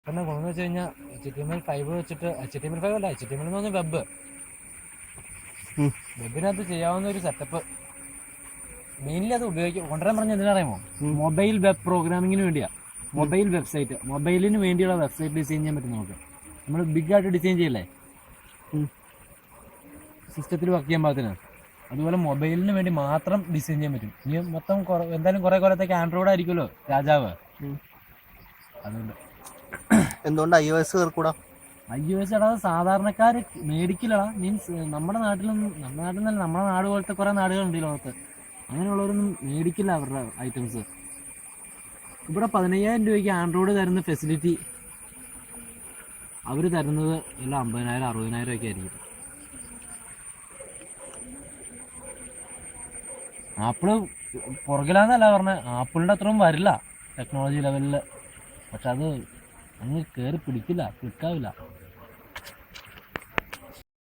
പിന്നെ ഗുണമെന്ന് വെച്ച് കഴിഞ്ഞാൽ HTML5 വെച്ചിട്ട് HTML5 അല്ല, HTML എന്ന് പറഞ്ഞാൽ വെബിനകത്ത് ചെയ്യാവുന്ന ഒരു സെറ്റപ്പ്. മെയിൻലി അത് കൊണ്ടുവരാൻ പറഞ്ഞ എന്തിനറിയാമോ? മൊബൈൽ വെബ് പ്രോഗ്രാമിങ്ങിന് വേണ്ടിയാ. മൊബൈൽ വെബ്സൈറ്റ്, മൊബൈലിന് വേണ്ടിയുള്ള വെബ്സൈറ്റ് ഡിസൈൻ ചെയ്യാൻ പറ്റും നമുക്ക്. നമ്മൾ ബിഗ് ആയിട്ട് ഡിസൈൻ ചെയ്യല്ലേ സിസ്റ്റത്തിൽ വർക്ക് ചെയ്യാൻ പാകത്തിന്, അതുപോലെ മൊബൈലിന് വേണ്ടി മാത്രം ഡിസൈൻ ചെയ്യാൻ പറ്റും. ഇനി മൊത്തം എന്തായാലും കുറെ കൊല്ലത്തേക്ക് ആൻഡ്രോയിഡ് ആയിരിക്കുമല്ലോ രാജാവ്. അതുകൊണ്ട് എന്തുകൊണ്ട് iOS കേൾക്കൂടാ? iOS എടാ സാധാരണക്കാർ മേടിക്കില്ലടാ. മീൻസ് നമ്മുടെ നാട്ടിൽ നിന്നല്ല, നമ്മുടെ നാട് പോലത്തെ കുറെ നാടുകളുണ്ട് ഈ ലോകത്ത്. അങ്ങനെയുള്ളവരൊന്നും മേടിക്കില്ല അവരുടെ ഐറ്റംസ്. ഇവിടെ 15,000 രൂപയ്ക്ക് ആൻഡ്രോയിഡ് തരുന്ന ഫെസിലിറ്റി അവർ തരുന്നത് എല്ലാം 50,000 60,000 ഒക്കെ ആയിരിക്കും. ആപ്പിള് പുറകിലാന്നല്ല പറഞ്ഞത്, ആപ്പിളിൻ്റെ അത്രയും വരില്ല ടെക്നോളജി ലെവലിൽ. പക്ഷെ അത് അങ്ങ് കയറി പിടിക്കില്ല, ക്ലിക്കാവില്ല.